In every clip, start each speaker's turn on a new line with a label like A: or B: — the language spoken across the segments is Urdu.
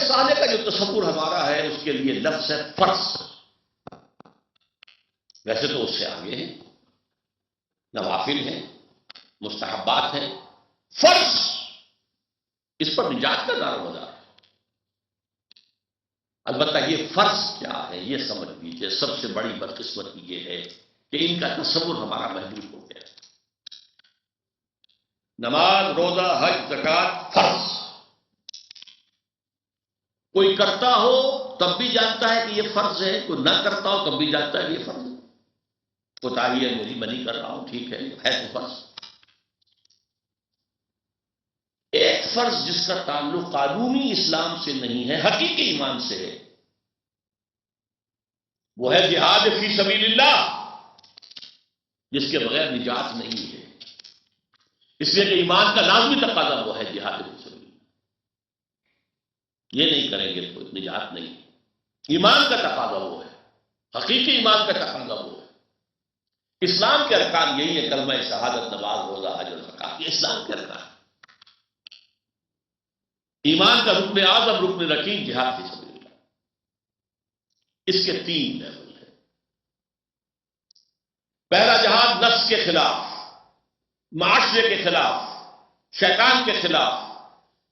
A: سہنے کا جو تصور ہمارا ہے اس کے لیے لفظ ہے فرض. ویسے تو اس سے آگے ہیں، نوافل ہیں، مستحبات ہیں. فرض اس پر نجات کا دار و مدار ہے. البتہ یہ فرض کیا ہے یہ سمجھ لیجیے. سب سے بڑی بدقسمتی یہ ہے کہ ان کا تصور ہمارا محدود ہو گیا. نماز، روزہ، حج، زکوٰۃ فرض. کوئی کرتا ہو تب بھی جانتا ہے کہ یہ فرض ہے، کوئی نہ کرتا ہو تب بھی جانتا ہے کہ یہ فرض ہے. کوتاہی ہے میری، میں نہیں کر رہا ہوں، ٹھیک ہے تو فرض. ایک فرض جس کا تعلق قانونی اسلام سے نہیں ہے، حقیقی ایمان سے ہے، وہ ہے جہاد فی سبیل اللہ، جس کے بغیر نجات نہیں ہے. اس لیے کہ ایمان کا لازمی تقاضا وہ ہے جہاد فی سبیل اللہ. یہ نہیں کریں گے تو نجات نہیں. ایمان کا تقاضا وہ ہے، حقیقی ایمان کا تقاضا وہ ہے. اسلام کے ارکان یہی ہے، کلمہ شہادت، نماز، روزہ، حج اور زکوٰۃ. یہ اسلام کے ارکان. ایمان کا رکن اعظم، رکن رکین جہاد فی سبیل اللہ. اس کے 3 لیول ہیں. پہلا جہاد نفس کے خلاف، معاشرے کے خلاف، شیطان کے خلاف،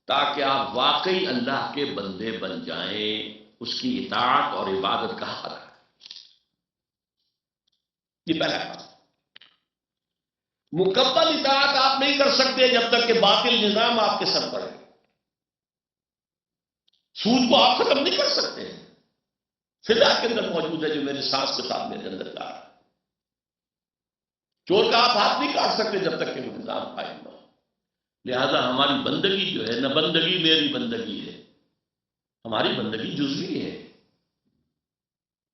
A: تاکہ آپ واقعی اللہ کے بندے بن جائیں، اس کی اطاعت اور عبادت کا حق. یہ پہلا کام. مکمل اطاعت آپ نہیں کر سکتے جب تک کہ باطل نظام آپ کے سر پر ہے. سود کو آپ ختم نہیں کر سکتے. فضا کے اندر موجود ہے جو میرے سانس کے ساتھ میرے اندر کا ہے. چور کا آپ ہاتھ نہیں کاٹ سکتے جب تک کہ وہ نظام قائم نہ ہو. لہذا ہماری بندگی جو ہے، نہ بندگی میری بندگی ہے، ہماری بندگی جزوی ہے.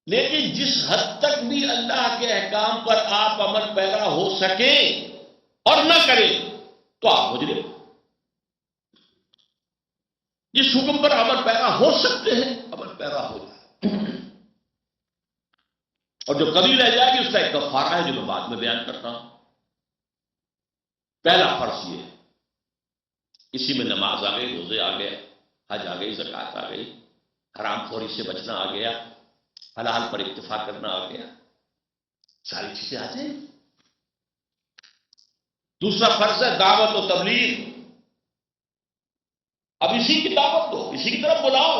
A: لیکن جس حد تک بھی اللہ کے احکام پر آپ عمل پیرا ہو سکیں اور نہ کریں تو آپ مجرم. جس حکم پر عمل پیرا ہو سکتے ہیں عمل پیرا ہو جائے، اور جو کمی رہ جائے گی اس کا ایک کفارہ ہے جو میں بعد میں بیان کرتا ہوں. پہلا فرض یہ ہے. اسی میں نماز آ گئی، روزے آ گئے، حج آ گئی، زکوٰۃ آ گئی، حرام خوری سے بچنا آ گیا، حلال پر اکتفا کرنا آ گیا. ساری چیزیں آ جائیں. دوسرا فرض ہے دعوت و تبلیغ. اب اسی کی دعوت دو، اسی کی طرف بلاؤ،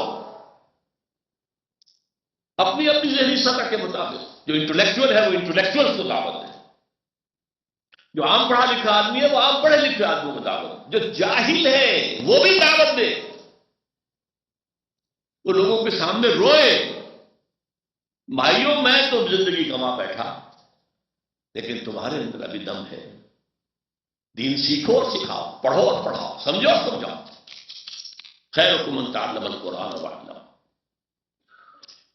A: اپنی اپنی ذہنی سطح کے مطابق. جو انٹلیکچوئل ہے وہ انٹلیکچوئل کو دعوت دے، جو عام پڑھا لکھا آدمی ہے وہ عام پڑھے لکھے آدمی کو دعوت، جو جاہل ہے وہ بھی دعوت دے. وہ لوگوں کے سامنے روئے، بھائیوں میں تو زندگی کما بیٹھا لیکن تمہارے اندر ابھی دم ہے. دین سیکھو اور سکھاؤ، پڑھو اور پڑھاؤ، سمجھو اور سمجھاؤ. خیرکم من تعلم القرآن وعلمہ.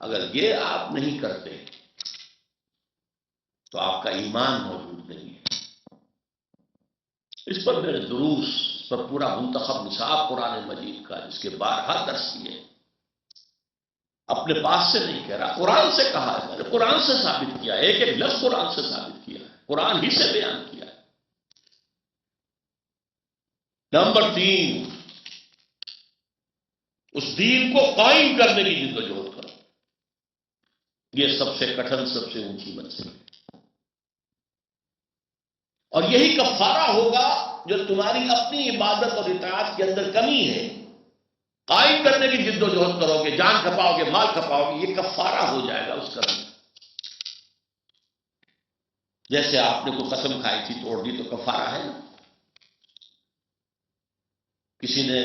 A: اگر یہ آپ نہیں کرتے تو آپ کا ایمان موجود نہیں ہے. اس پر میرے دروس پر پورا منتخب نصاب قرآن مجید کا، جس کے بارہا درس کیے، اپنے پاس سے نہیں کہہ رہا، قرآن سے کہا ہے. میں نے قرآن سے ثابت کیا ہے، ایک ایک لفظ قرآن سے ثابت کیا ہے، قرآن ہی سے بیان کیا ہے. نمبر 3، اس دین کو قائم کرنے کی جدوجہد کرو. یہ سب سے کٹھن، سب سے اونچی منزل ہے. اور یہی کفارہ ہوگا جو تمہاری اپنی عبادت اور اطاعت کے اندر کمی ہے. قائم کرنے کی جد و جہد کرو گے، جان کھپاؤ گے، مال کھپاؤ گے، یہ کفارہ ہو جائے گا اس کا. جیسے آپ نے کوئی قسم کھائی تھی توڑ دی تو کفارہ ہے نا. کسی نے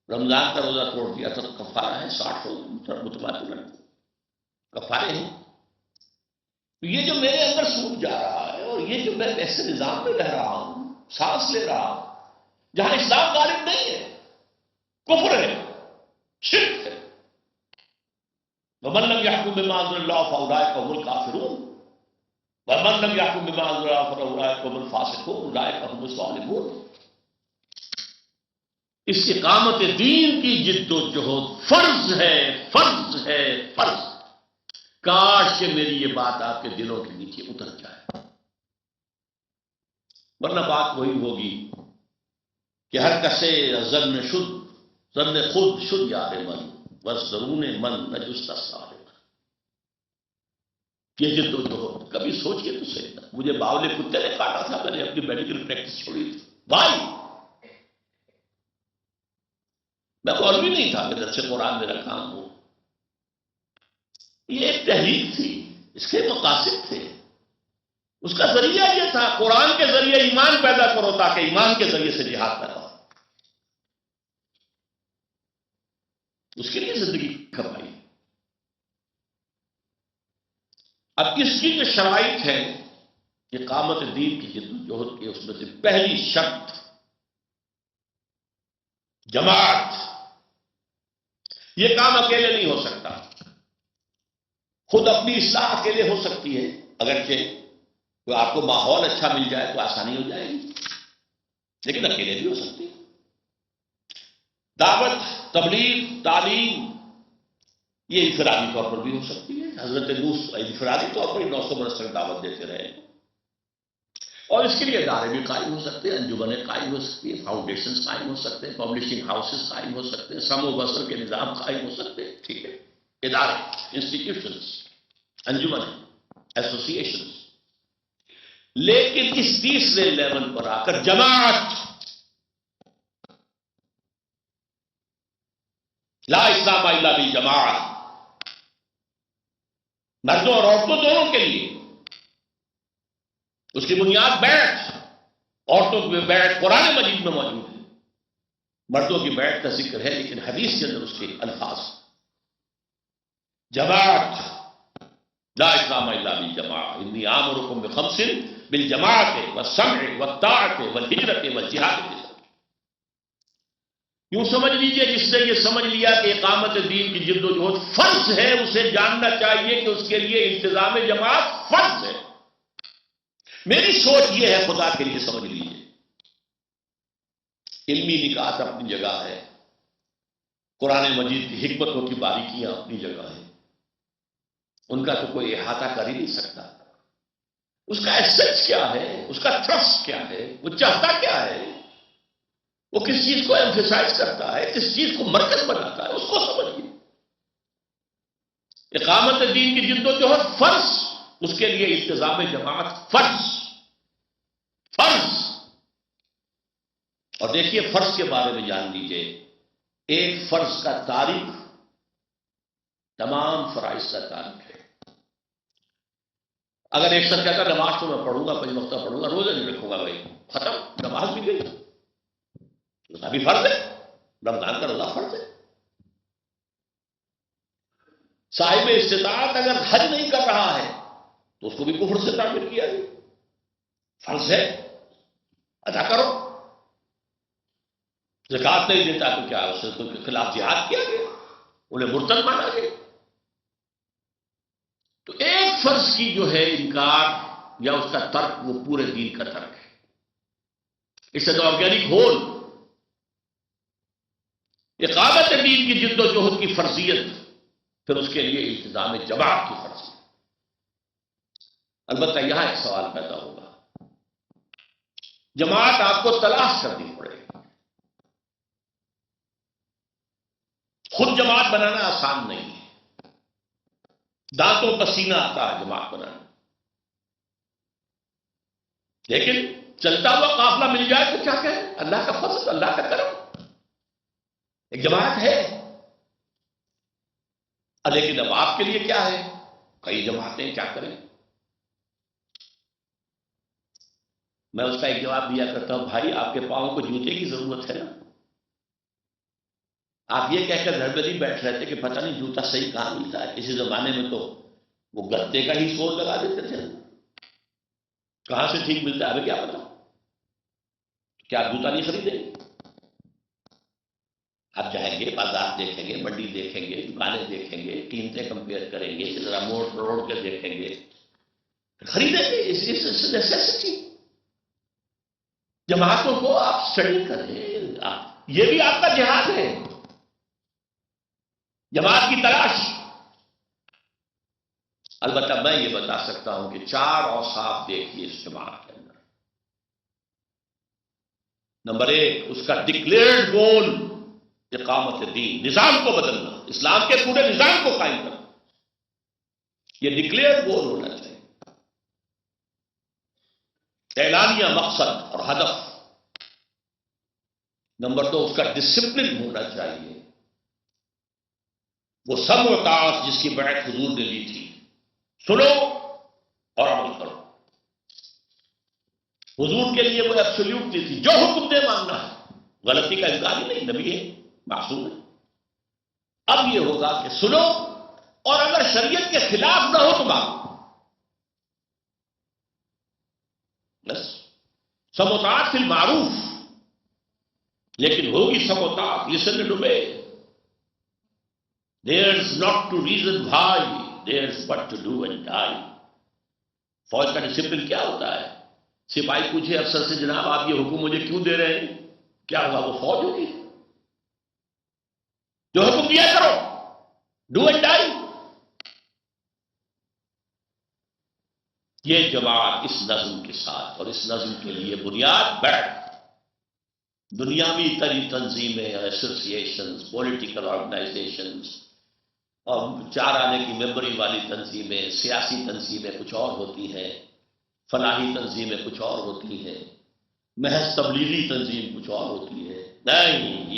A: رمضان کا روزہ توڑ دیا تو کفارہ ہے. 60 روزہ متبادل کفارے ہیں. تو یہ جو میرے اندر سوکھ جا رہا ہے اور یہ جو میں ایسے نظام میں رہ رہا ہوں، سانس لے رہا ہوں، جہاں اسلام غالب نہیں ہے، کفر ہے، شرک ہے. وَمَن لَّمْ يَحْكُم بِمَا أَنزَلَ اللَّهُ فَأُولَٰئِكَ هُمُ الْكَافِرُونَ وَمَن لَّمْ يَحْكُم بِمَا أَنزَلَ اللَّهُ فَأُولَٰئِكَ هُمُ الْفَاسِقُونَ أُولَٰئِكَ هُمُ الظَّالِمُونَ. استقامت دین کی جد و جہد فرض ہے، فرض ہے، فرض. کاش کہ میری یہ بات آپ کے دلوں کے نیچے اتر جائے، ورنہ بات وہی ہوگی کہ ہر کسے ظن شد ظن خود شد یار من بس درون من نجست صاحب. یہ جد و جہد کبھی سوچیے تو صحیح تھا. مجھے باولے کتے نے کاٹا تھا، میں نے اپنی میڈیکل پریکٹس چھوڑی تھی بھائی. میں مولوی نہیں تھا کہ درس قرآن میرا کام ہو. یہ ایک تحریک تھی، اس کے مقاصد تھے. اس کا ذریعہ یہ تھا قرآن کے ذریعے ایمان پیدا کرو تاکہ ایمان کے ذریعے سے جہاد پیدا ہو. اس کے لیے زندگی کمائی. اب اس کی جو شرائط ہے اقامت دین کی جدوجہد کی، اس میں سے پہلی شرط جماعت. یہ کام اکیلے نہیں ہو سکتا. خود اپنی اصلاح اکیلے ہو سکتی ہے، اگرچہ تو آپ کو ماحول اچھا مل جائے تو آسانی ہو جائے گی، لیکن اکیلے بھی ہو سکتی ہے. دعوت، تبلیغ، تعلیم یہ انفرادی طور پر بھی ہو سکتی ہے. حضرت نوح انفرادی طور پر 900 برس تک دعوت دیتے رہے، اور اس کے لیے ادارے بھی قائم ہو سکتے ہیں، انجمنیں قائم ہو سکتی ہیں، فاؤنڈیشنز قائم ہو سکتے ہیں، پبلشنگ ہاؤسز قائم ہو سکتے ہیں، سم و بسر کے نظام قائم ہو سکتے ہیں. ٹھیک ہے، ادارے، انسٹیٹیوشنز، انجمنیں، ایسوسیشنز. لیکن اس تیسرے لیول پر آ کر جماعت، لا اسلام الا بالجماعت، مردوں اور عورتوں دونوں کے لیے. اس کی بنیاد بیعت، عورتوں کی بیعت قرآن مجید میں موجود ہے، مردوں کی بیعت کا ذکر ہے لیکن حدیث کے اندر اس کے الفاظ جماعت، لا اسلام الا بالجماعت، انی آمرکم بخمس بالجماعت والسمع والطاعت والہجرت والجہاد. یوں سمجھ لیجئے جس نے یہ سمجھ لیا کہ اقامت دین کی جد و جہد فرض ہے، اسے جاننا چاہیے کہ اس کے لیے انتظام جماعت فرض ہے. میری سوچ یہ ہے، خدا کے لیے سمجھ لیجئے. علمی نکات اپنی جگہ ہے، قرآن مجید کی حکمتوں کی باریکیاں اپنی جگہ ہیں، ان کا تو کوئی احاطہ کر ہی نہیں سکتا. اس کا ایسنس کیا ہے، اس کا تھرسٹ کیا ہے، وہ چاہتا کیا ہے، وہ کس چیز کو ایمفیسائز کرتا ہے، کس چیز کو مرکز بناتا ہے، اس کو سمجھیے. اقامت دین کی جد و جہد فرض، اس کے لیے التزام جماعت فرض. فرض. اور دیکھیے فرض کے بارے میں جان لیجئے، ایک فرض کا تاریخ تمام فرائض کا تاریخ ہے. اگر ایک شخص کہتا نماز تو میں پڑھوں گا، 5 وقتہ پڑھوں گا، روزہ نہیں رکھوں گا، بھائی ختم، نماز بھی گئی. روزہ بھی فرض ہے، رمضان کا روزہ فرض ہے. صاحب استطاعت اگر حج نہیں کر رہا ہے تو اس کو بھی کفر سے تعبیر کیا گیا. فرض ہے، ادا کرو. زکات نہیں دیتا تو کیا اس کے خلاف جہاد کیا گیا، انہیں مرتد مانا گیا. تو ایک فرض کی جو ہے انکار یا اس کا ترک، وہ پورے دین کا ترک ہے. اس سے تو آرگینک ہول. اقامت دین کی جد و جہد کی فرضیت، پھر اس کے لیے التزام جماعت کی فرضیت. البتہ یہاں ایک سوال پیدا ہوگا، جماعت آپ کو تلاش کرنی پڑے گی. خود جماعت بنانا آسان نہیں ہے، دانتوں پسینہ آتا ہے جماعت بنانا. لیکن چلتا ہوا قافلہ مل جائے تو کیا کہیں، اللہ کا فضل، اللہ کا کرم، ایک جماعت ہے. لیکن اب آپ کے لیے کیا ہے، کئی جماعتیں، کیا کریں. میں اس کا ایک جواب دیا کرتا ہوں، بھائی آپ کے پاؤں کو جوتے کی ضرورت ہے نا. آپ یہ کہہ کر گھر میں نہیں بیٹھ رہے تھے کہ پتہ نہیں جوتا صحیح کہاں ملتا ہے. کسی زمانے میں تو وہ گتے کا ہی سول لگا دیتے تھے، کہاں سے ٹھیک ملتا ہے ہمیں کیا پتا. کیا آپ جوتا نہیں خریدیں گے؟ آپ جائیں گے، بازار دیکھیں گے، منڈی دیکھیں گے، دکانیں دیکھیں گے، قیمتیں کمپیئر کریں گے، ذرا موڑ کے دیکھیں گے، خریدیں گے. اس نیسیسٹی. جماعتوں کو آپ اسٹڈی کریں، یہ بھی آپ کا جہاد ہے، جماعت کی تلاش. البتہ میں یہ بتا سکتا ہوں کہ 4 اوصاف دیکھیے اس جماعت کے اندر. نمبر 1، اس کا ڈکلیئرڈ گول، اقامت دین، نظام کو بدلنا، اسلام کے پورے نظام کو قائم کرنا، یہ ڈکلیئر گول ہونا چاہیے، اعلانیہ مقصد اور ہدف۔ نمبر 2، اس کا ڈسپلن ہونا چاہیے، وہ سمع و طاعت جس کی بیعت حضور نے لی تھی، سنو اور عمل کرو۔ حضور کے لیے وہ ایبسولوٹ نہیں تھی، جو حکم دے ماننا ہے، غلطی کا امکان ہی نہیں، نبی ہے، معصوم ہے۔ اب یہ ہوگا کہ سنو، اور اگر شریعت کے خلاف نہ ہو تو مانو، بس سمع و طاعت فی المعروف، لیکن ہوگی سمع و طاعت، listen and obey. There's not to reason why, there's what to do and die. فوج کا ڈسپلن کیا ہوتا ہے؟ سپاہی پوچھے افسر سے، جناب آپ یہ حکم مجھے کیوں دے رہے ہیں؟ کیا ہوگا؟ وہ فوج ہوگی، جو حکم دیا کرو، ڈو اینڈ ڈائی۔ یہ جماعت اس نظم کے ساتھ، اور اس نظم کے لیے بنیاد بیعت، دنیاوی تری تنظیمیں، ایسوسیشنز، پولیٹیکل آرگنائزیشنز، اور 4 آنے کی ممبری والی تنظیمیں، سیاسی تنظیمیں کچھ اور ہوتی ہیں، فلاحی تنظیمیں کچھ اور ہوتی ہیں، محض تبلیغی تنظیم کچھ اور ہوتی ہے۔ نہیں،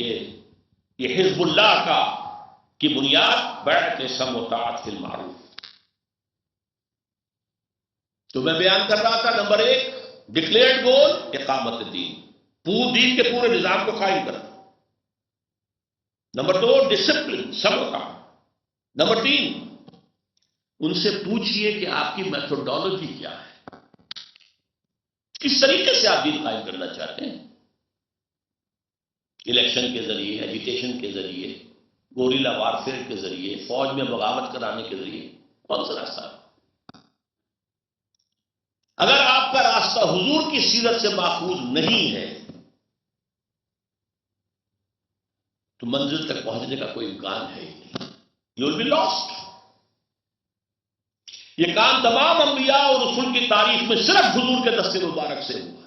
A: یہ حزب اللہ کی بنیاد بیعت سمع و طاعت فی المعروف۔ تو میں بیان کر رہا تھا، نمبر 1 ڈکلیئرڈ گول اقامت دین، دین کے پورے نظام کو قائم کرنا۔ نمبر 2 ڈسپلن، سمع و طاعت۔ نمبر 3 ان سے پوچھئے کہ آپ کی میتھوڈالوجی کیا ہے، کس طریقے سے آپ دین قائم کرنا چاہتے ہیں؟ الیکشن کے ذریعے، ایجیٹیشن کے ذریعے، گوریلا وارفیئر کے ذریعے، فوج میں بغاوت کرانے کے ذریعے، کون سا راستہ؟ اگر آپ کا راستہ حضور کی سیرت سے ماخوذ نہیں ہے تو منزل تک پہنچنے کا کوئی امکان ہے ہی نہیں، یو ول بی لاسٹ۔ یہ کام تمام انبیاء اور رسول کی تاریخ میں صرف حضور کے دست مبارک سے ہوا،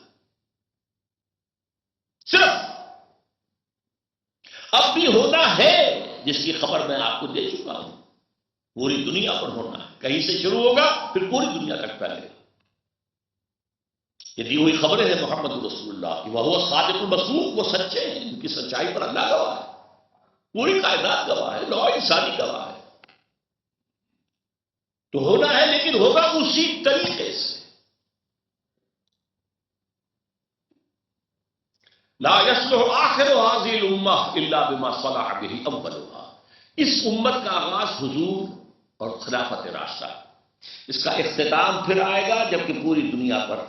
A: صرف۔ اب بھی ہونا ہے، جس کی خبر میں آپ کو دے چکا ہوں، پوری دنیا پر ہونا ہے، کہیں سے شروع ہوگا پھر پوری دنیا تک پھیلے گا۔ یہ دی ہوئی خبریں ہیں محمد رسول اللہ کی، وہ صادق المصدوق، وہ سچے ہیں، ان کی سچائی پر اللہ گواہ ہے، پوری کائنات گواہ ہے، نوع انسانی گواہ ہے۔ تو ہونا ہے، لیکن ہوگا اسی طریقے سے۔ لا يصلح آخر هذه الامه الا بما صلح به اولها۔ اس امت کا آغاز حضور اور خلافت راشدہ، اس کا اختتام پھر آئے گا جبکہ پوری دنیا پر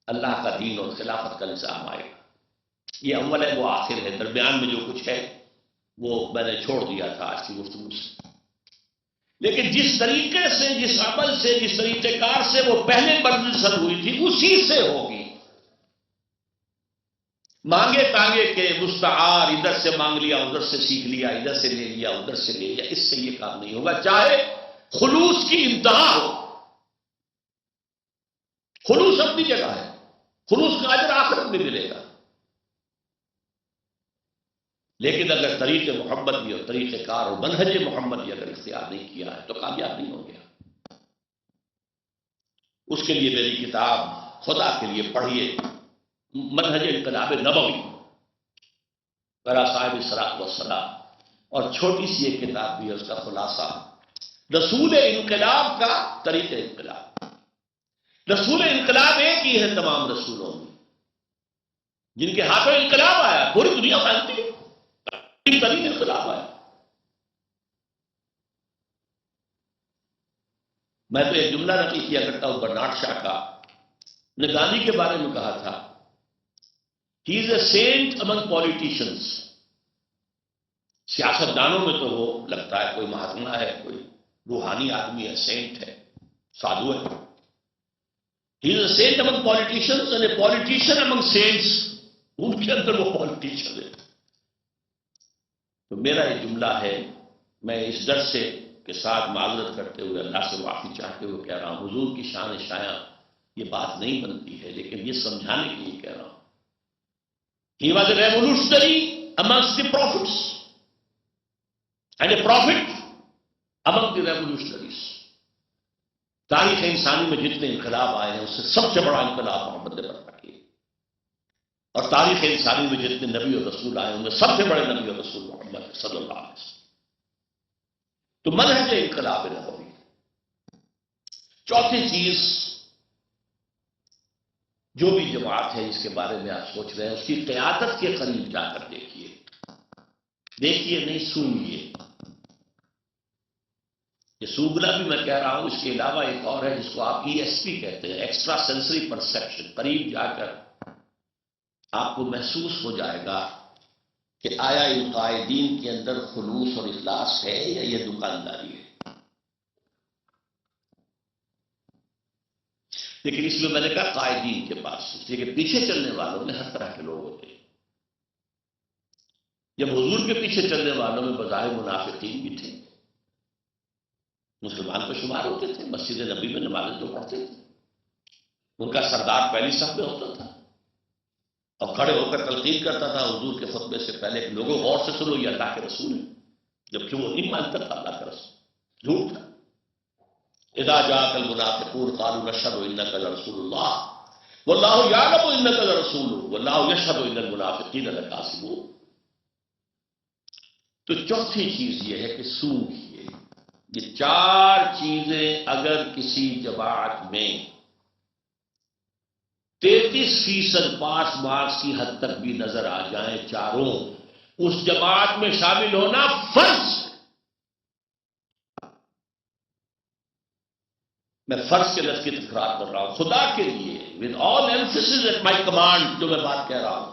A: اللہ کا دین اور خلافت کا نظام آئے گا۔ یہ اول ہے، وہ آخر ہے، درمیان میں جو کچھ ہے وہ میں نے چھوڑ دیا تھا آج کی گفتگو سے۔ لیکن جس طریقے سے، جس عمل سے، جس طریقے کار سے وہ پہلے منزل سر ہوئی تھی، اسی سے ہوگی۔ مانگے تانگے کے مستعار، ادھر سے مانگ لیا، ادھر سے سیکھ لیا، ادھر سے لے لیا، ادھر سے لے لیا، اس سے یہ کام نہیں ہوگا، چاہے خلوص کی انتہا ہو۔ خلوص اپنی جگہ ہے، خلوص کا اجر آخرت میں ملے گا، لیکن اگر طریق محمدی اور طریقہ کار اور منہج محمدی اگر اختیار نہیں کیا ہے تو کامیاب نہیں ہو گیا۔ اس کے لیے میری کتاب خدا کے لیے پڑھیے، منہج انقلاب نبوی، برا صاحب صلاۃ والسلام، اور چھوٹی سی ایک کتاب بھی ہے، اس کا خلاصہ رسول انقلاب کا طریقہ انقلاب۔ رسول انقلاب ایک ہی ہے تمام رسولوں میں، جن کے ہاتھوں انقلاب آیا، پوری دنیا مانتی ہے، ترین انقلاب آیا۔ میں تو ایک جملہ نقل کیا کرتا ہوں برنارڈ شاہ کا، نے گاندھی کے بارے میں کہا تھا، ہی is a saint among politicians. سیاست دانوں میں تو وہ لگتا ہے کوئی مہاتما ہے، کوئی روحانی آدمی ہے، سینٹ ہے، سادھو ہے۔ He is a saint among politicians and a politician among saints. ان کے اندر وہ پولیٹیشن ہے۔ تو میرا یہ جملہ ہے، میں اس ڈر سے کے ساتھ معذرت کرتے ہوئے، اللہ سے معافی چاہتے ہوئے کہہ رہا ہوں، حضور کی شان شایان یہ بات نہیں بنتی ہے، لیکن یہ سمجھانے کے لیے کہہ رہا ہوں۔ He was a revolutionary amongst the prophets. And a prophet among the revolutionaries. تاریخ انسانی میں جتنے انقلاب آئے ہیں اس سے سب سے بڑا انقلاب محمد نے برپا کیا. اور تاریخ انسانی میں جتنے نبی اور رسول آئے ان میں سب سے بڑے نبی اور رسول محمد صلی اللہ علیہ وسلم. تو منہج انقلاب نبوی. چوتھی چیز، جو بھی جماعت ہے جس کے بارے میں آپ سوچ رہے ہیں اس کی قیادت کے قریب جا کر دیکھیے. دیکھیے نہیں، سونگیے. یہ سونگنا بھی میں کہہ رہا ہوں، اس کے علاوہ ایک اور ہے جس کو آپ ESP کہتے ہیں، ایکسٹرا سینسری پرسیپشن. قریب جا کر آپ کو محسوس ہو جائے گا کہ آیا ان قائدین کے اندر خلوص اور اخلاص ہے یا یہ دکانداری ہے. لیکن اس میں میں نے کہا قائدین کے پاس، اس لیے کہ پیچھے چلنے والوں میں ہر طرح کے لوگ ہوتے ہیں. جب حضور کے پیچھے چلنے والوں میں بظاہر منافقین بھی تھے، مسلمان کو شمار ہوتے تھے، مسجد نبی میں نمازیں تو پڑھتے تھے، ان کا سردار پہلی صف میں ہوتا تھا اور کھڑے ہو کر تلقین کرتا تھا حضور کے خطبے سے پہلے کہ لوگوں غور سے سنو، یہ اللہ کے رسول ہے، جبکہ وہ نہیں مانتا تھا اللہ کا رسول، جھوٹ تھا. اذا جاءك المنافقون قالوا نشهد انك لرسول الله والله يعلم انك لرسوله والله يشهد ان المنافقين لكاذبون. تو چوتھی چیز یہ ہے کہ سونگیے. یہ چار چیزیں اگر کسی جماعت میں 33% پاس مارکس کی حد تک بھی نظر آ جائیں چاروں، اس جماعت میں شامل ہونا فرض. میں فرض کے لفظ کی تکرار کر رہا ہوں خدا کے لیے، with all emphasis at my command. جو میں بات کہہ رہا ہوں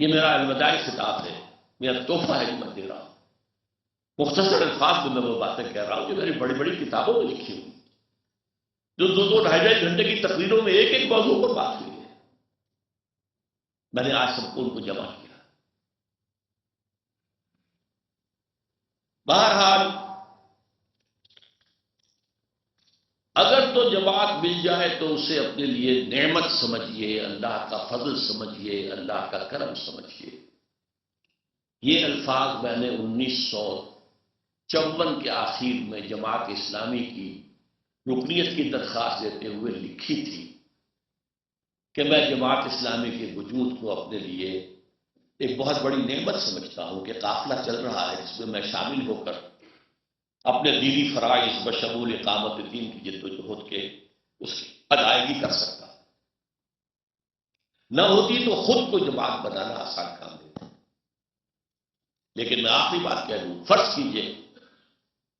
A: یہ میرا الوداعی خطاب ہے، میرا تحفہ ہے جو میں دے رہا ہوں. مختصر الفاظ میں وہ باتیں کہہ رہا ہوں جو میری بڑی بڑی کتابوں میں لکھی ہوئی، جو 2-2 ڈھائی گھنٹے کی تقریروں میں ایک ایک موضوع پر بات ہوئی ہے. میں نے آج سب کو ان کو جمع کیا. بہرحال اگر تو جماعت مل جائے تو اسے اپنے لیے نعمت سمجھیے، اللہ کا فضل سمجھیے، اللہ کا کرم سمجھیے. یہ الفاظ میں نے 1954 کے آخر میں جماعت اسلامی کی رکنیت کی درخواست دیتے ہوئے لکھی تھی کہ میں جماعت اسلامی کے وجود کو اپنے لیے ایک بہت بڑی نعمت سمجھتا ہوں کہ قافلہ چل رہا ہے جس میں میں شامل ہو کر اپنے دینی فرائض بشمول اقامت دین کی جد و جہد کے اس کی ادائیگی کر سکتا. نہ ہوتی تو خود کو جماعت بنانا آسان کام نہیں. لیکن میں آخری بات کہہ دوں، فرض کیجئے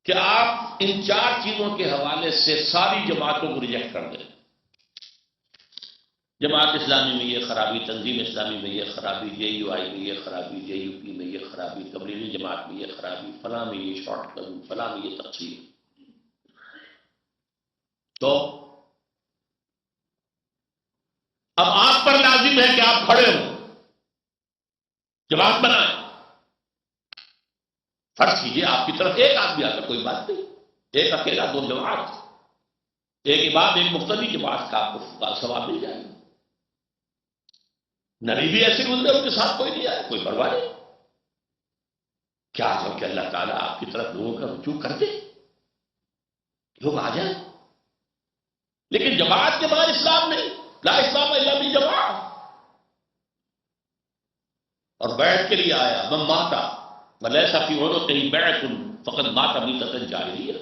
A: کہ آپ ان چار چیزوں کے حوالے سے ساری جماعتوں کو ریجیکٹ کر دیں. جماعت اسلامی میں یہ خرابی، تنظیم اسلامی میں یہ خرابی، JUI میں یہ خرابی، JUP میں یہ خرابی، تبلیغی جماعت میں یہ خرابی، فلاں میں یہ شارٹ کٹ، فلاں میں یہ تقسیم. تو اب آپ پر لازم ہے کہ آپ کھڑے ہوں، جماعت بنائیں. فرض کیجیے آپ کی طرف ایک آدمی آتا، کوئی بات نہیں، ایک اکیلا 2 جماعت، ایک امام ایک مقتدی جماعت کا آپ کو ثواب مل جائے گا. نبی بھی ایسے گزرے، ان کے ساتھ کوئی نہیں آیا، کوئی پرواہ نہیں. کیا جب کہ اللہ تعالیٰ آپ کی طرف لوگوں کا رجوع کر دے، لوگ آ جائیں. لیکن جماعت کے بعد اسلام نہیں، لا اسلام الا بالجماعت. اور بیعت کے لیے آیا، من ماتا ولیس فی عنقہ بیعۃ فقد مات میتۃ جاہلیہ.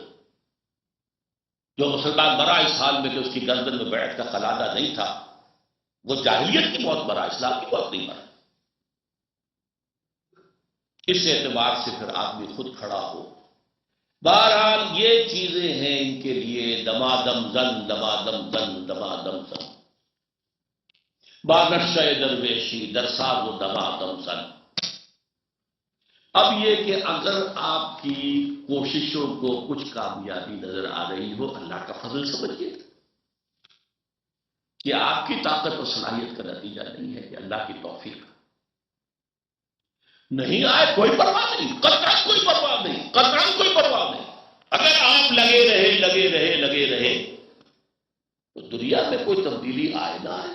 A: جو مسلمان مرا اس حال میں کہ اس کی گردن میں بیعت کا قلادہ نہیں تھا، وہ جاہلیت کی موت مرا، اسلام کی موت نہیں مرا. اس اعتبار سے پھر آدمی خود کھڑا ہو. بہرحال یہ چیزیں ہیں ان کے لیے دمادم زن، دمادم زن، دمادم زن، بانشہ درویشی درساز و دمادم زن. اب یہ کہ اگر آپ کی کوششوں کو کچھ کامیابی نظر آ رہی ہو، اللہ کا فضل سمجھیے. یہ آپ کی طاقت اور صلاحیت کا نتیجہ نہیں ہے، کہ اللہ کی توفیق. نہیں آئے کوئی پرواہ نہیں، قطعاً کوئی پرواہ نہیں، قطعاً کوئی پرواہ نہیں. اگر آپ لگے رہے تو دنیا میں کوئی تبدیلی آئے نہ آئے،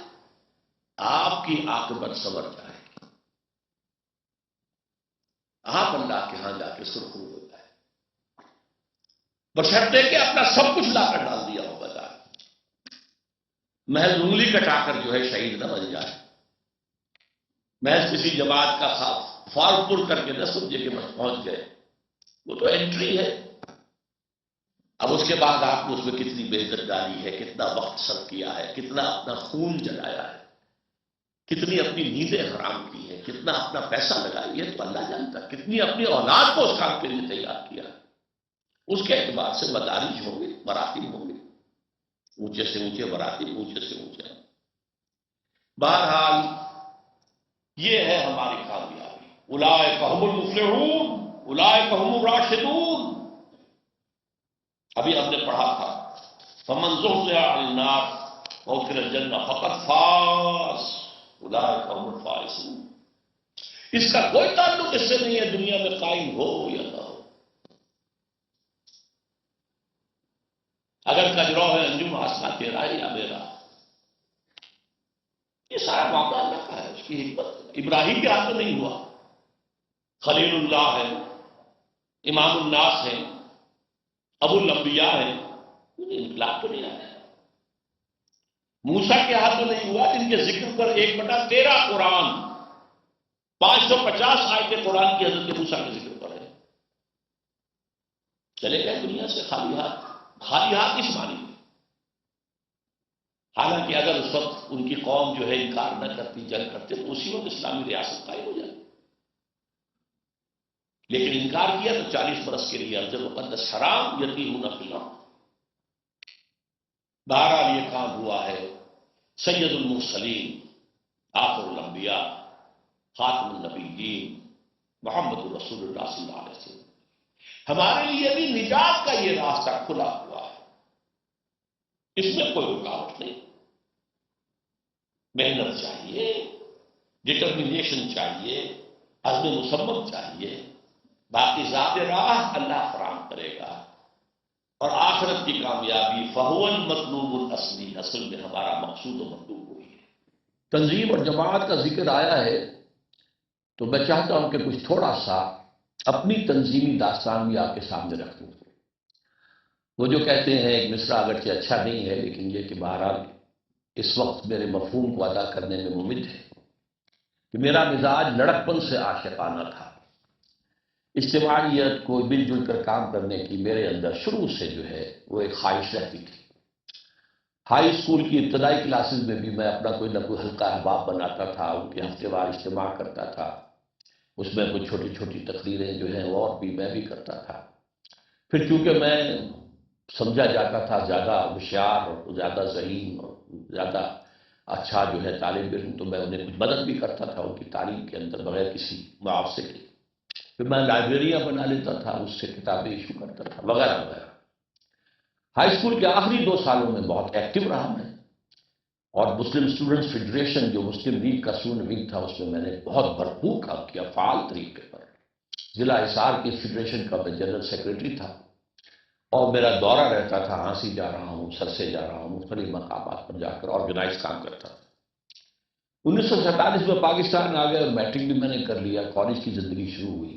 A: آپ کی عاقبت سنور جائے. آپ اللہ کے ہاں جا کے سرخرو ہو بشرطے کہ اپنا سب کچھ لا کر ڈال دیا ہو بازار، محض انگلی کٹا کر جو ہے شہید نہ بن جائے، محض کسی جماعت کا فارم پر کر کے نہ سمجھے کہ بس پہنچ گئے، وہ تو انٹری ہے۔ اب اس کے بعد آپ نے اس میں کتنی بے عزت ڈالی ہے، کتنا وقت صرف کیا ہے، کتنا اپنا خون جلایا ہے، کتنی اپنی نیندیں حرام کی ہے، کتنا اپنا پیسہ لگائی ہے، تو اللہ جانتا، کتنی اپنی اولاد کو اس کام کے لیے تیار کیا۔ اس کے اعتبار سے مدارج ہوں گے، مراتب ہوں گے، اونچے سے اونچے مراتب، اونچے سے اونچے۔ بہرحال یہ ہے ہماری کامیابی۔ اولئک هم المفلحون، اولئک هم الراشدون۔ ابھی ہم نے پڑھا تھا فمن زحزح عن النار وادخل الجنہ فقد فاز اولئک هم الفائزون۔ اس کا کوئی تعلق اس سے نہیں ہے دنیا میں قائم ہو یا نہ ہو۔ اگر کجرو ہے انجم آسما تیرا یا میرا، یہ سارا معاملہ اللہ کا ہے، اس کی حکمت۔ ابراہیم کے ہاتھ میں نہیں ہوا، خلیل اللہ ہے، امام الناس ہے، ابو الانبیاء ہے، انقلاب تو نہیں آیا۔ موسیٰ کے ہاتھ میں نہیں ہوا، جن کے ذکر پر 1/13 قرآن، 550 آیتیں قرآن کی حضرت موسیٰ کے ذکر پر ہے۔ چلے گئے دنیا سے خالی ہاتھ، خالی ہاتھ اس معنی میں۔ حالانکہ اگر اس وقت ان کی قوم جو ہے انکار نہ کرتی، جنگ کرتے، تو اسی وقت اسلامی ریاست قائم ہو جاتی، لیکن انکار کیا تو 40 برس کے لیے ارض مقدس حرام یتیمون فی الارض۔ بہرحال یہ کام ہوا ہے۔ سید المرسلین، آخر الانبیاء، خاتم النبیین، محمد الرسول اللہ صلی اللہ علیہ وسلم، ہمارے لیے بھی نجات کا یہ راستہ کھلا ہوا ہے، اس میں کوئی رکاوٹ نہیں۔ محنت چاہیے، ڈٹرمنیشن چاہیے، عزم مصمم چاہیے، باقی ذات راہ اللہ فراہم کرے گا۔ اور آخرت کی کامیابی فہو المطلوب الاصلی، اصل میں ہمارا مقصود و مطلوب وہی ہے۔ تنظیم اور جماعت کا ذکر آیا ہے تو میں چاہتا ہوں کہ کچھ تھوڑا سا اپنی تنظیمی داستان بھی آپ کے سامنے رکھ دوں۔ وہ جو کہتے ہیں ایک مصرع اگرچہ اچھا نہیں ہے، لیکن یہ کہ بہرحال اس وقت میرے مفہوم کو ادا کرنے میں ممد ہے، کہ میرا مزاج لڑکپن سے عاشقانہ تھا، اجتماعیت کو مل جل کر کام کرنے کی میرے اندر شروع سے جو ہے وہ ایک خواہش رہتی تھی۔ ہائی اسکول کی ابتدائی کلاسز میں بھی میں اپنا کوئی نہ کوئی حلقہ احباب بناتا تھا، ان کے ہفتے وار اجتماع کرتا تھا، اس میں کچھ چھوٹی چھوٹی تقریریں جو ہیں وہ اور بھی میں بھی کرتا تھا۔ پھر چونکہ میں سمجھا جاتا تھا زیادہ ہوشیار اور زیادہ ذہین اور زیادہ اچھا جو ہے طالب علم، تو میں انہیں کچھ مدد بھی کرتا تھا ان کی تعلیم کے اندر بغیر کسی معاوضے کے۔ پھر میں لائبریریاں بنا لیتا تھا، اس سے کتابیں ایشو کرتا تھا وغیرہ وغیرہ۔ ہائی اسکول کے آخری 2 سالوں میں بہت ایکٹیو رہا میں، اور مسلم اسٹوڈنٹس فیڈریشن جو مسلم لیگ کا اسٹوڈنٹ ونگ تھا، اس میں میں نے بہت بھرپور کام کیا، فعال طریقے پر۔ ضلع حصار کی فیڈریشن کا میں جنرل سیکریٹری تھا، اور میرا دورہ رہتا تھا، ہانسی جا رہا ہوں، سرسے جا رہا ہوں، مختلف مقامات پر جا کر آرگنائز کام کرتا تھا۔ 1947 میں پاکستان آ گئے اور میٹرک بھی میں نے کر لیا، کالج کی زندگی شروع ہوئی۔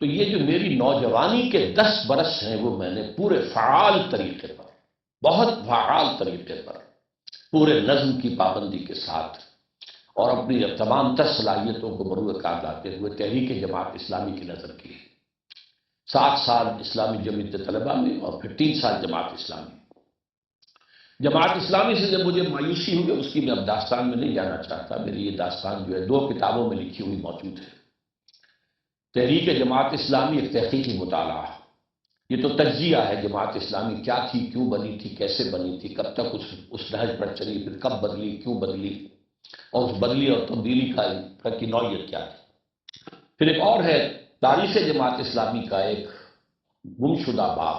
A: تو یہ جو میری نوجوانی کے 10 برس ہیں وہ میں نے پورے فعال طریقے پر، بہت فعال طریقے پر، پورے نظم کی پابندی کے ساتھ اور اپنی تمام تر صلاحیتوں کو بروئے کار لاتے ہوئے تحریک جماعت اسلامی کی نظر کی۔ 7 سال اسلامی جمعیت طلبہ میں اور پھر 3 سال جماعت اسلامی۔ جماعت اسلامی سے جب مجھے مایوسی ہوئی، اس کی میں اب داستان میں نہیں جانا چاہتا، میری یہ داستان جو ہے 2 کتابوں میں لکھی ہوئی موجود ہے۔ تحریک جماعت اسلامی ایک تحقیقی مطالعہ ہے، یہ تو تجزیہ ہے جماعت اسلامی کیا تھی، کیوں بنی تھی، کیسے بنی تھی، کب تک اس نہج پر چلی، پھر کب بدلی، کیوں بدلی، اور اس بدلی اور تبدیلی کی نوعیت کیا تھی۔ پھر ایک اور ہے تاریخ جماعت اسلامی کا ایک گمشدہ باب،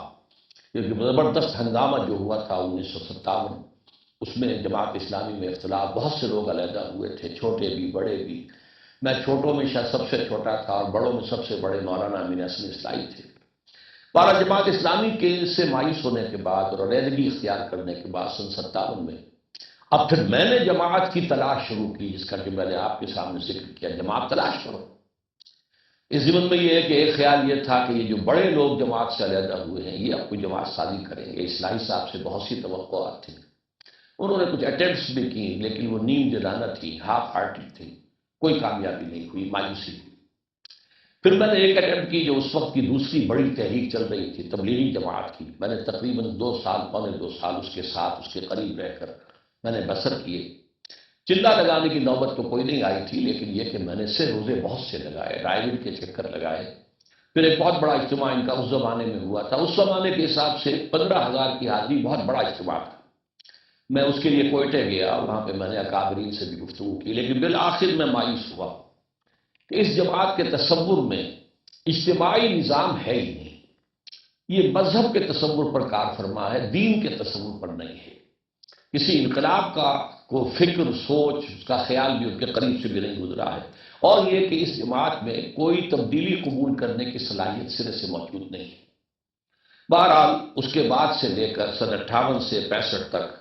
A: ایک زبردست ہنگامہ جو ہوا تھا 1957، اس میں جماعت اسلامی میں اختلاف، بہت سے لوگ علیحدہ ہوئے تھے، چھوٹے بھی بڑے بھی۔ میں چھوٹوں میں شاید سب سے چھوٹا تھا اور بڑوں میں سب سے بڑے مولانا امین حسن اصلاحی تھے۔ بارہ جماعت اسلامی کے سے مایوس ہونے کے بعد اور علیحدگی اختیار کرنے کے بعد سن 57 میں اب پھر میں نے جماعت کی تلاش شروع کی، جس کا کہ میں نے آپ کے سامنے ذکر کیا، جماعت تلاش کرو۔ اس ضمن میں یہ ہے کہ ایک خیال یہ تھا کہ یہ جو بڑے لوگ جماعت سے علیحدہ ہوئے ہیں یہ اب کوئی جماعت سازی کریں گے. اصلاحی صاحب سے بہت سی توقعات تھیں، انہوں نے کچھ اٹیمپٹس بھی کی لیکن وہ نیم جلانہ تھی، ہاف ہارٹڈ تھی، کوئی کامیابی نہیں ہوئی، مایوسی ہوئی. پھر میں نے ایک اٹیمپٹ کی جو اس وقت کی دوسری بڑی تحریک چل رہی تھی، تبلیغی جماعت کی. میں نے تقریباً 2 سال، پونے 2 سال اس کے ساتھ، اس کے قریب رہ کر میں نے بسر کیے. چلا لگانے کی نوبت تو کوئی نہیں آئی تھی، لیکن یہ کہ میں نے سے روزے بہت سے لگائے، رائے کے چکر لگائے. پھر ایک بہت بڑا اجتماع ان کا اس زمانے میں ہوا تھا، اس زمانے کے حساب سے 15,000 کی حاضری، بہت بڑا اجتماع تھا. میں اس کے لیے کوئٹہ گیا، وہاں پہ میں نے اکابرین سے بھی گفتگو کی، لیکن بالآخر میں مایوس ہوا کہ اس جماعت کے تصور میں اجتماعی نظام ہے ہی نہیں. یہ مذہب کے تصور پر کار فرما ہے، دین کے تصور پر نہیں ہے. کسی انقلاب کا کو فکر، سوچ، اس کا خیال بھی ان کے قریب سے بھی نہیں گزرا ہے. اور یہ کہ اس جماعت میں کوئی تبدیلی قبول کرنے کی صلاحیت سرے سے موجود نہیں ہے. بہرحال اس کے بعد سے لے کر سن 58 سے 65 تک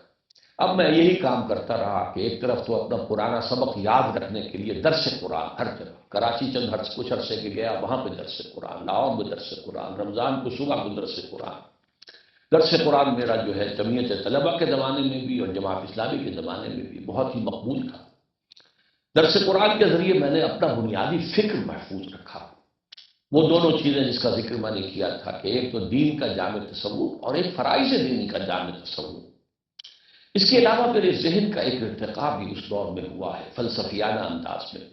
A: اب میں یہی کام کرتا رہا کہ ایک طرف تو اپنا پرانا سبق یاد رکھنے کے لیے درس قرآن ہر جگہ، کراچی چند کچھ عرصے کے گیا، وہاں پہ درس قرآن، لاہور میں درس قرآن، رمضان کو صبح کو درس قرآن. درس قرآن میرا جو ہے جمعیت طلبہ کے زمانے میں بھی اور جماعت اسلامی کے زمانے میں بھی بہت ہی مقبول تھا. درس قرآن کے ذریعے میں نے اپنا بنیادی فکر محفوظ رکھا. وہ دونوں چیزیں جس کا ذکر میں نے کیا تھا کہ ایک تو دین کا جامع تصور اور ایک فرائض دینی کا جامع تصور. اس کے علاوہ میرے ذہن کا ایک ارتقاء بھی اس دور میں ہوا ہے فلسفیانہ انداز میں.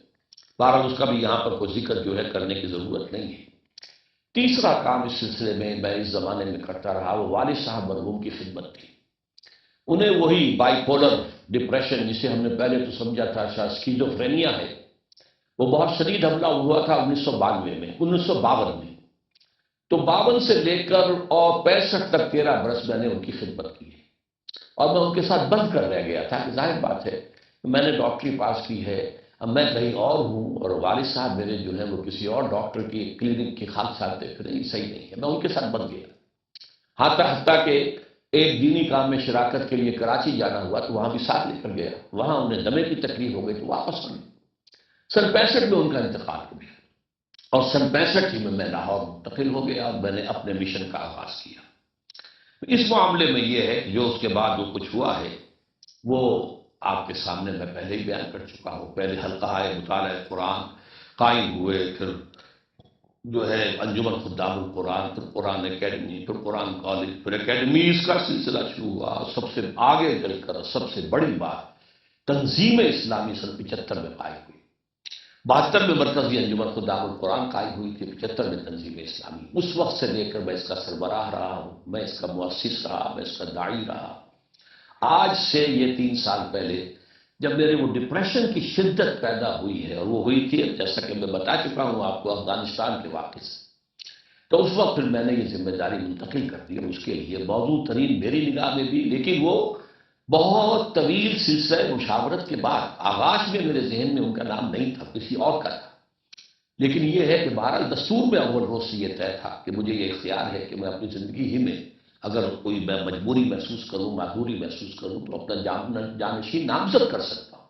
A: بہرحال اس کا بھی یہاں پر کوئی ذکر جو ہے کرنے کی ضرورت نہیں ہے. تیسرا کام اس سلسلے میں اس زمانے میں کرتا رہا، وہ والد صاحب مرحوم کی خدمت تھی. انہیں وہی بائی پولر ڈپریشن، جسے ہم نے پہلے تو سمجھا تھا شاید اسکیزوفرینیا ہے، وہ بہت شدید حملہ ہوا تھا 1952 میں. تو 52 سے لے کر اور 65 تک 13 برس میں نے ان کی خدمت کی ہے. اور میں ان کے ساتھ بند کر رہ گیا تھا کہ ظاہر بات ہے میں نے ڈاکٹری پاس کی ہے، اب میں کہیں اور ہوں اور والد صاحب میرے جو ہیں وہ کسی اور ڈاکٹر کی کلینک کی خاصات دیکھ رہے ہیں، صحیح نہیں ہے. میں ان کے ساتھ بند گیا، حتیٰ کہ ایک دینی کام میں شراکت کے لیے کراچی جانا ہوا تو وہاں بھی ساتھ لے کر گیا. وہاں انہیں دمے کی تکلیف ہو گئی تو واپس آ گئے. سن 65 میں ان کا انتقال ہو گیا اور سن 65 ہی میں لاہور منتقل ہو گیا اور میں نے اپنے مشن کا آغاز کیا. اس معاملے میں یہ ہے کہ جو اس کے بعد وہ کچھ ہوا ہے وہ آپ کے سامنے میں پہلے ہی بیان کر چکا ہوں. پہلے حلقہ مطالعہ قرآن قائم ہوئے، پھر جو ہے انجمن خدام القرآن، پھر قرآن اکیڈمی، پھر قرآن کالج، پھر اکیڈمیز کا سلسلہ شروع ہوا. سب سے آگے چل کر سب سے بڑی بات تنظیم اسلامی سن 75 میں قائم ہوئی. 72 میں مرکزی انجمن خدام القرآن قائم ہوئی تھی، 75 میں تنظیم اسلامی. اس وقت سے لے کر میں اس کا سربراہ رہا ہوں، میں اس کا مؤسس رہا، میں اس کا داعی رہا. آج سے یہ 3 سال پہلے جب میرے وہ ڈپریشن کی شدت پیدا ہوئی ہے، اور وہ ہوئی تھی جیسا کہ میں بتا چکا ہوں آپ کو افغانستان کے واقعے سے، تو اس وقت پھر میں نے یہ ذمہ داری منتقل کر دی. اور اس کے لیے موضوع ترین میری نگاہ میں بھی، لیکن وہ بہت طویل سلسلہ مشاورت کے بعد، آغاز میں میرے ذہن میں ان کا نام نہیں تھا، کسی اور کا تھا. لیکن یہ ہے کہ بہرحال دستور میں اول روز سے یہ طے تھا کہ مجھے یہ اختیار ہے کہ میں اپنی زندگی ہی میں اگر کوئی میں مجبوری محسوس کروں، معذوری محسوس کروں تو اپنا جانشین نامزد کر سکتا ہوں.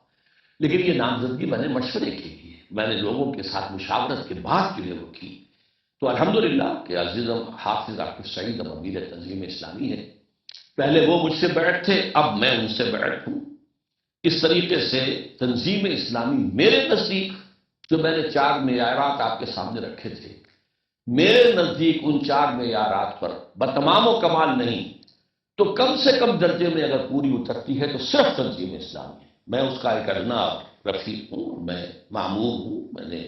A: لیکن یہ نامزدگی میں نے مشورے کے لیے، میں نے لوگوں کے ساتھ مشاورت کے بعد جو ہے وہ کی. تو الحمدللہ کہ عزیزم حافظ عاقب سعید اب امیر تنظیم اسلامی ہے. پہلے وہ مجھ سے بیعت تھے، اب میں ان سے بیعت ہوں. اس طریقے سے تنظیم اسلامی میرے نزدیک جو میں نے 4 معیارات آپ کے سامنے رکھے تھے، میرے نزدیک ان 4 معیارات پر بتمام و کمال نہیں تو کم سے کم درجے میں اگر پوری اترتی ہے تو صرف تنظیم اسلامی ہے. میں اس کا ایک ادنا رفیق ہوں، میں معمور ہوں. میں نے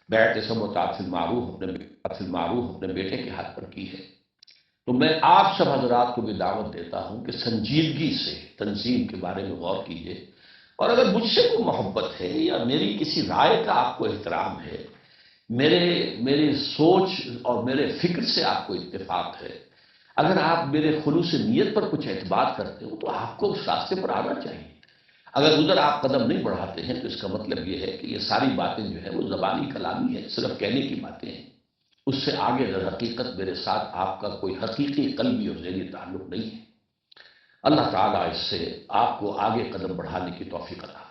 A: بیعت سموتات فی المعروف اپنے بیٹے کے ہاتھ پر کی ہے. تو میں آپ سب حضرات کو بھی دعوت دیتا ہوں کہ سنجیدگی سے تنظیم کے بارے میں غور کیجئے. اور اگر مجھ سے کوئی محبت ہے یا میری کسی رائے کا آپ کو احترام ہے، میرے سوچ اور میرے فکر سے آپ کو اتفاق ہے، اگر آپ میرے خلوص نیت پر کچھ اعتبار کرتے ہو تو آپ کو اس راستے پر آنا چاہیے. اگر ادھر آپ قدم نہیں بڑھاتے ہیں تو اس کا مطلب یہ ہے کہ یہ ساری باتیں جو ہیں وہ زبانی کلامی ہے، صرف کہنے کی باتیں ہیں. اس سے آگے در حقیقت میرے ساتھ آپ کا کوئی حقیقی قلبی اور ذہنی تعلق نہیں ہے. اللہ تعالیٰ اس سے آپ کو آگے قدم بڑھانے کی توفیق عطا